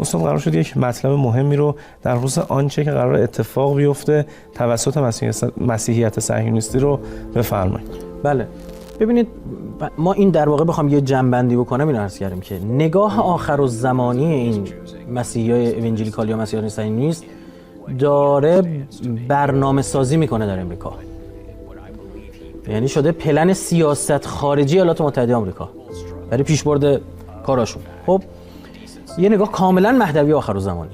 استاد قرار شد یک مطلب مهمی رو در خصوص آنچه که قرار اتفاق بیفته توسط مسیحیت صهیونیستی رو بفرمایید. بله ببینید، ما این در واقع بخوام یه جنبندی بکنم این عرض کردیم که نگاه آخرالزمانی این مسیحیای اونجیلیکال یا مسیحیان صهیونیست داره برنامه سازی میکنه در امریکا، یعنی شده پلن سیاست خارجی ایالات متحده آمریکا برای پیشبرد کاراشون. خب یه نگاه کاملا مهدوی آخرالزمانی.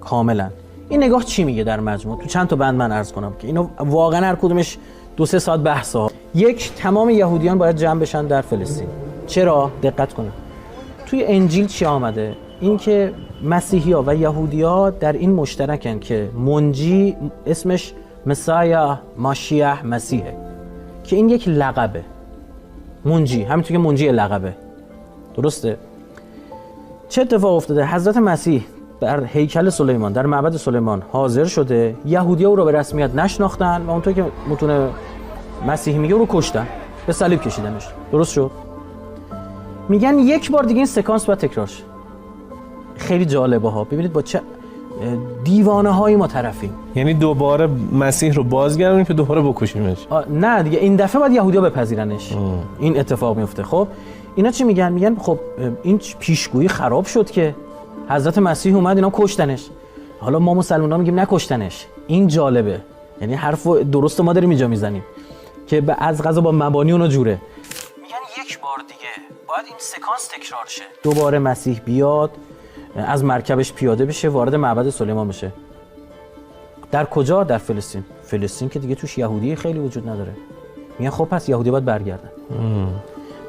کاملا این نگاه چی میگه در مجموع؟ تو چند تا بند من عرض کنم که اینو واقعا هر کدومش 2-3 ساعت بحثا. یک، تمام یهودیان باید جمع بشن در فلسطین. چرا؟ دقت کنید توی انجیل چی آمده؟ این که مسیحی‌ها و یهودی‌ها در این مشترکن که منجی اسمش مسایا، ماشیح، مسیحه، که این یک لقبه. منجی همینطور که منجی لقبه، درسته؟ چه اتفاق افتاده؟ حضرت مسیح در هیکل سلیمان، در معبد سلیمان حاضر شده، یهودی‌ها او رو به رسمیت نشناختن و اونطور که متون مسیحی میگه او رو کشتن، به صلیب کشیدنش. درست شد؟ میگن یک بار دیگه این سکانس باید تکرار شه. خیلی جالبه ها، ببینید با چه دیوانه هایی ما طرفیم. یعنی دوباره مسیح رو بازگردونیم که دوباره بکشیمش؟ نه دیگه، این دفعه باید یهودی‌ها بپذیرنش. این اتفاق میفته. خب اینا چی میگن؟ میگن خب این پیشگویی خراب شد که حضرت مسیح اومد اینا کشتنش. حالا ما مسلمان‌ها میگیم نکشتنش. این جالبه، یعنی حرف درست ما داریم اینجا میزنیم که از قضا با مبانی اونها جوره. میگن یک بار دیگه باید این سکانس تکرار شه، دوباره مسیح بیاد، از مرکبش پیاده بشه، وارد معبد سلیمان بشه. در کجا؟ در فلسطین. فلسطین که دیگه توش یهودی خیلی وجود نداره. میگن خب پس یهودی باید برگردن.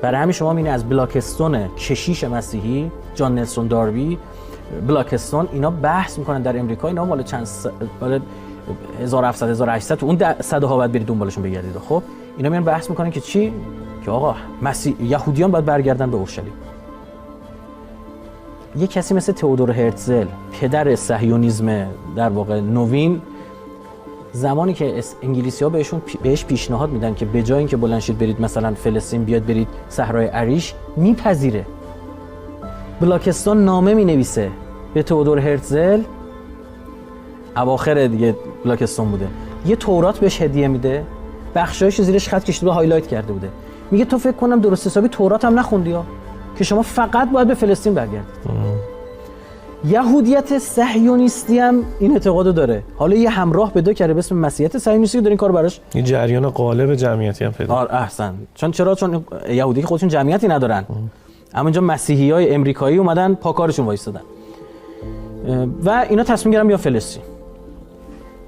برای همین شما میبینید از بلاکستون کشیش مسیحی جان نلسون داربی، بلاکستون، اینا بحث میکنن در امریکا. اینا مال چند مال 1700 1800 اون صدها باید برید دنبالشون بگردید. خب اینا میان بحث میکنن که چی؟ که آقا یهودیان باید برگردن به اورشلیم. یه کسی مثل تئودور هرتزل، پدر صهیونیسم در واقع نوین، زمانی که انگلیسی‌ها بهش پیشنهاد میدن که به جای اینکه بلند شید برید مثلا فلسطین، بیاد برید صحرای عریش، میپذیره. بلاکستون نامه مینویسه به تئودور هرتزل، اواخر دیگه بلاکستون بوده، یه تورات بهش هدیه میده، بخشایش زیرش خط کشیده و هایلایت کرده بوده. میگه تو فکر کنم درست حسابی تورات هم نخوندی ها، که شما فقط باید به فلسطین برگردید. یهودیت صهیونیستی هم این اعتقادو داره. حالا یه همراه پیدا کرده به اسم مسیحیت صهیونیستی که داره این کارو براش، این جریان قالب جمعیتی هم پیدا. احسن. چون یهودی که خودشون جمعیتی ندارن، اما اینجا مسیحیای امریکایی اومدن پاکارشون وایسادن و اینا تصمیم گرفتن بیا فلسطین.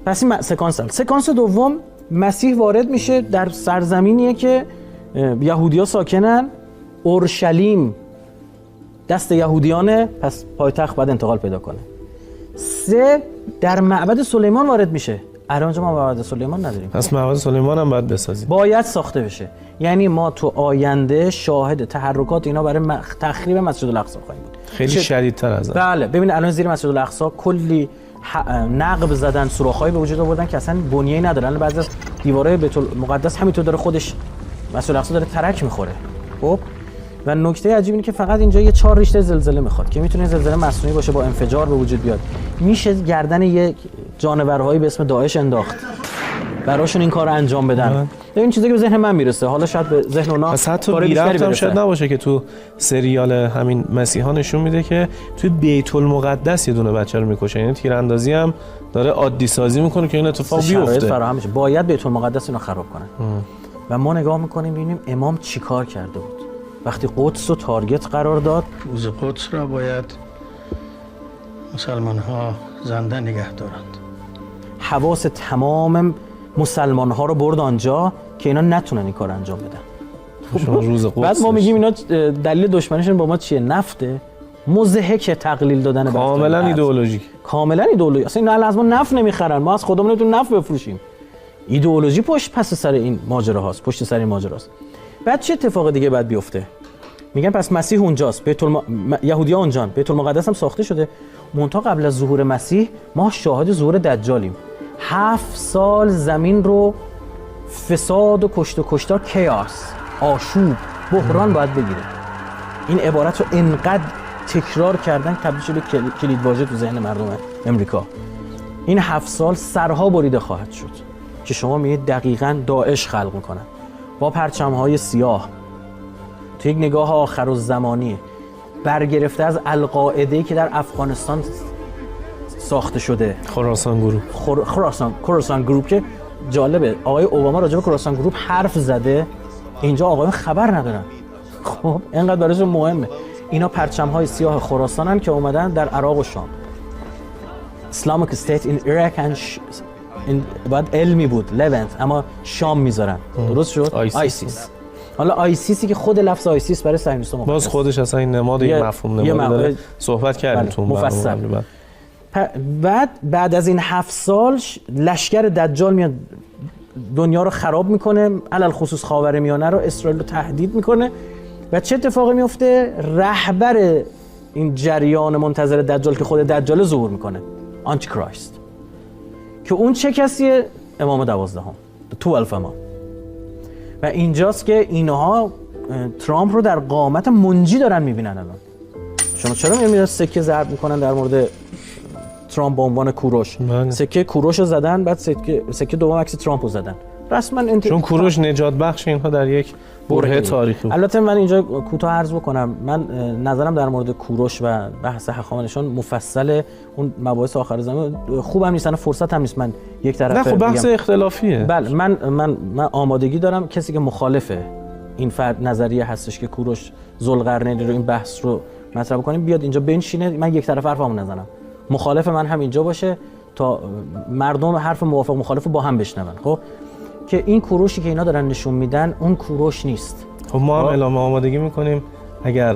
پس این سکانس دوم، مسیح وارد میشه در سرزمینیه که یهودی‌ها ساکنن، اورشلیم دست یهودیانه، پس پایتخت باید انتقال پیدا کنه. 3 در معبد سلیمان وارد میشه. الان ما معبد سلیمان نداریم، پس معبد سلیمان هم باید بسازیم، باید ساخته بشه. یعنی ما تو آینده شاهد تحرکات اینا برای تخریب مسجد الاقصی خواهیم بود. خیلی شدیدتر از بله. ببین الان زیر مسجد الاقصی کلی نقب زدن، سوراخ‌هایی به وجود آوردن که اصلا بنیه‌ای ندارن. بعضی از دیوارهای بیت المقدس همینطور داره خودش مسجد الاقصی داره ترک میخوره. خب و نکته عجیب اینه که فقط اینجا یه 4 ریشتر زلزله میخواد که میتونه زلزله مصنوعی باشه با انفجار به وجود بیاد. میشه گردن یک جانورهایی به اسم داعش انداخت براشون این کارو انجام بدن. این چیزی که به ذهن من میرسه، حالا شاید به ذهن اونا حتی بی‌ربط هم شاید نباشه که تو سریال همین مسیحا نشون میده که توی بیت المقدس یه دونه بچه رو میکشه، یعنی تیراندازی هم داره عادی سازی میکنه که این اتفاق بیفته. فراهم بشه. باید بیت المقدس اینو خراب کنن. و ما نگاه میکنیم ببینیم امام چیکار کرده بود. وقتی قدس رو تارگت قرار داد، روز قدس را باید مسلمان ها زنده نگه دارند. حواس تمام مسلمان ها رو برد آنجا که اینا نتونن این کار انجام بدن. روز قدس بعد ما میگیم اینا دلیل دشمنیشون با ما چیه؟ نفته. مضحک تقلیل دادن کاملا ایدئولوژیک. کاملا ایدئولوژی. اصلا اینا از ما نفت نمیخرن، ما از خودمون نمیتونیم نفت بفروشیم. ایدئولوژی پشت سر این ماجراهاست، پشت سر این ماجراست. بعد چه اتفاق دیگه بعد بیفته؟ میگن پس مسیح اونجاست، یهودی‌ها اونجان، بیت المقدس هم ساخته شده. منتها قبل از ظهور مسیح ما شاهد ظهور دجالیم. 7 سال زمین رو فساد و کشت و کشتار، کیاس، آشوب، بحران باید بگیره. این عبارت رو انقدر تکرار کردن تبدیل شده کلیدواژه تو ذهن مردم امریکا. این 7 سال سرها بریده خواهد شد که شما می‌بینید دقیقاً داعش خلق میکنن با پرچم‌های سیاه تو یک نگاه آخرالزمانی برگرفته از القاعده‌ای که در افغانستان ساخته شده، خراسان گروه. خراسان گروپ که جالبه آقای اوباما راجع به خراسان گروپ حرف زده، اینجا آقایون خبر ندارن. خب اینقدر براشون مهمه. اینا پرچم‌های سیاه خراسانن که اومدن در عراق و شام. Islamic State in Iraq and بعد علمی بود لونت، اما شام میذارن. درست شد؟ آیسیس. حالا آیسیسی که خود لفظ آیسیس برای صهیونیست‌ها مفهوم باز خودش اصلا این نماد این مفهوم داره. صحبت کردیم تو مفصل. بعد از این 7 سال لشکر دجال میاد دنیا رو خراب میکنه، علل خصوص خاورمیانه رو، اسرائیل رو تهدید میکنه و چه اتفاقی میفته؟ رهبر این جریان منتظر دجال که خود دجال ظهور میکنه، آنتی کرایست، که اون چه کسیه؟ امام 12 12 امام. و اینجاست که اینها ترامپ رو در قامت منجی دارن میبینن. الان شما چرا میبینید سکه ضرب میکنن در مورد ترامپ به عنوان کوروش؟ سکه کوروش رو زدن، بعد سکه دوم عکس ترامپ رو زدن رسما. چون کوروش نجات بخش اینها در یک بره تاریخی بود. البته من اینجا کوتاه عرض بکنم، من نظرم در مورد کوروش و بحث هخامنشیان مفصله، اون مباحث آخر زمان خوبم نیستن، فرصت هم نیست من یک طرف نه. خب بحث اختلافیه. بله من آمادگی دارم کسی که مخالفه این نظریه هستش که کوروش ذوالقرنین رو این بحث رو مطرح بکنیم بیاد اینجا بنشینه، من یک طرف حرفمو نزنم، مخالف من هم اینجا باشه تا مردم حرف موافق مخالف رو با هم بشنون. خب که این کوروشی که اینا دارن نشون میدن اون کوروش نیست. خب ما هم اعلام آمادگی میکنیم اگر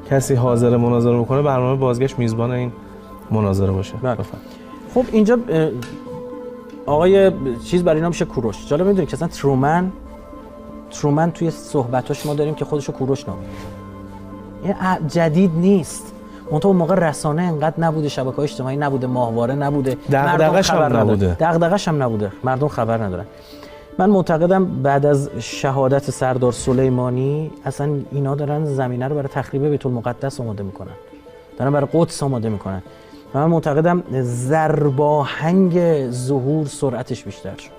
کسی حاضر مناظره بکنه برنامه بازگشت میزبان این مناظره باشه. خب اینجا آقای چیز برای اینا میشه کوروش. جالب میدونید که اصلا ترومن توی صحبتاش ما داریم که خودشو کوروش نامید. این جدید نیست. منتها اون موقع رسانه انقدر نبوده، شبکه‌های اجتماعی نبوده، ماهواره نبوده، دغدغه‌ش هم نبوده، مردم خبر ندارن. من معتقدم بعد از شهادت سردار سلیمانی اصلا اینا دارن زمینه رو برای تخریب بیت المقدس آماده میکنن، دارن برای قدس آماده میکنن. و من معتقدم ضرباهنگ ظهور سرعتش بیشتر شد.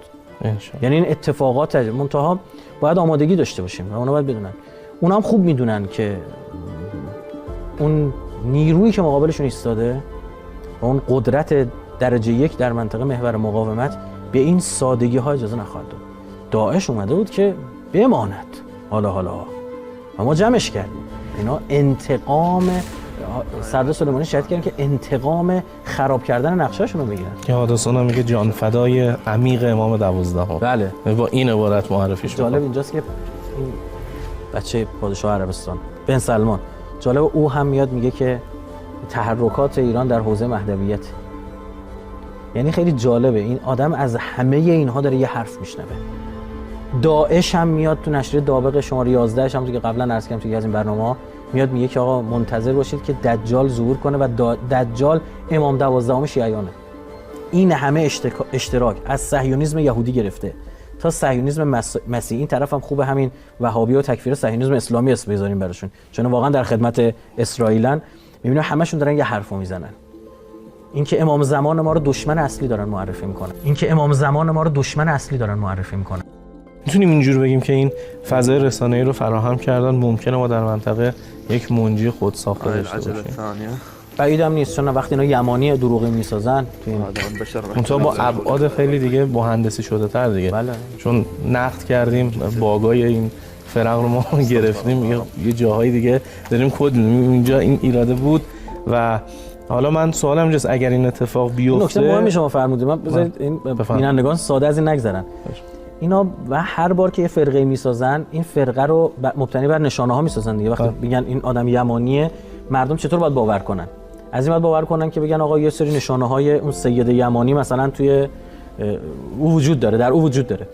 یعنی این اتفاقات منتها باید آمادگی داشته باشیم و اونا باید بدونن. اونا هم خوب میدونن که اون نیرویی که مقابلشون ایستاده و اون قدرت درجه 1 در منطقه محور مقاومت به این سادگی ها اجازه نخواهد داد. داعش اومده بود که بماند حالا و ما جمعش کردیم. اینا انتقام سردار سلیمانی شاید کردن که انتقام خراب کردن نقشه‌شون رو بگیرن. که حادثان هم میگه جان فدای عمیق امام 12. بله. با این عبارت معرفیش جالب اینجاست که این بچه پادشاه عربستان بن سلمان، جالب او هم میاد میگه که تحرکات ایران در حوزه مهدویت، یعنی خیلی جالبه این آدم از همه اینها داره یه حرف میشنوه. داعش هم میاد تو نشریه دابق شماره 11 هم که قبلا عرض کردم توی از این برنامه‌ها میاد میگه که آقا منتظر باشید که دجال ظهور کنه و دجال امام 12 شیعیانه. این همه اشتراک از صهیونیسم یهودی گرفته تا صهیونیسم مسیحی. این طرف هم خوبه همین وهابی و تکفیر صهیونیسم اسلامی اسم بذاریم براشون، چون واقعا در خدمت اسرائیلن. میبینیم همشون دارن یه حرفو میزنن، اینکه امام زمان ما رو دشمن اصلی دارن معرفی میکنن. میتونیم اینجور بگیم که این فضای رسانه‌ای رو فراهم کردن ممکنه ما در منطقه یک منجی خود ساخته داشته باشیم. بعیدم نیست، چون وقتی اینا یمانی دروغی میسازن تو این منطقه با ابعاد خیلی دیگه مهندسی شده تر دیگه. بله. چون نقد کردیم باگای این فرق رو ما گرفتیم، یه جاهای دیگه داریم کد میدیم. اینجا این ایراده بود و حالا من سوالم اینجاست اگر این اتفاق بیفته. نکته مهمی شما فرمودید، من بذارید این بینندگان ساده از این نگذرن. اینا و هر بار که یه فرقه میسازن این فرقه رو مبتنی بر نشانه ها میسازن دیگه. وقتی میگن این آدم یمانیه، مردم چطور باید باور کنن؟ از این باید باور کنن که بگن آقا یه سری نشانه های اون سید یمانی مثلا توی او وجود داره، در او وجود داره.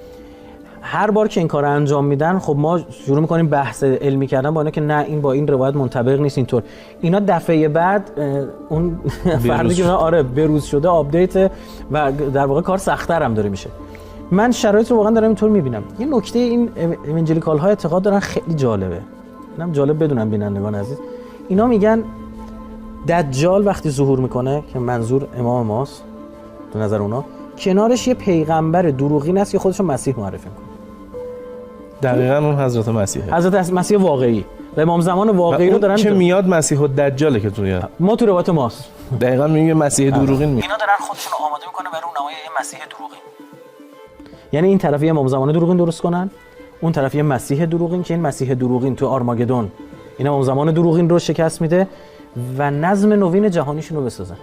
هر بار که این کارو انجام میدن خب ما شروع میکنیم بحث علمی کردن با اینا که نه این با این روایت منطبق نیست اینطور. اینا دفعه بعد اون فردی که بروز شده آپدیت و در واقع کار سخت‌تر هم داره میشه. من شرایط رو واقعا دارم اینطور میبینم. یه نکته این اونجلیکال ها اعتقاد دارن خیلی جالبه، اینم جالب بدونم بینندگان عزیز. اینا میگن دجال وقتی ظهور میکنه که منظور امام ماست تو نظر اونا، کنارش یه پیغمبر دروغین است که خودشو مسیح معرفی میکنه. دقیقاً اون حضرت مسیحه. حضرت مسیح واقعی و امام زمان واقعی رو دارن که میاد مسیح الدجاله که توی ما تو روایت ماست. دقیقاً میگه مسیح دروغین میاد. اینا دارن خودشون رو آماده میکنه برای رونمایی یه مسیح دروغین. یعنی این طرف یه امام زمان دروغین درست کنن، اون طرف یه مسیح دروغین که این مسیح دروغین تو آرماگدون این امام زمان دروغین رو شکست میده و نظم نوین جهانیشون رو بسازن.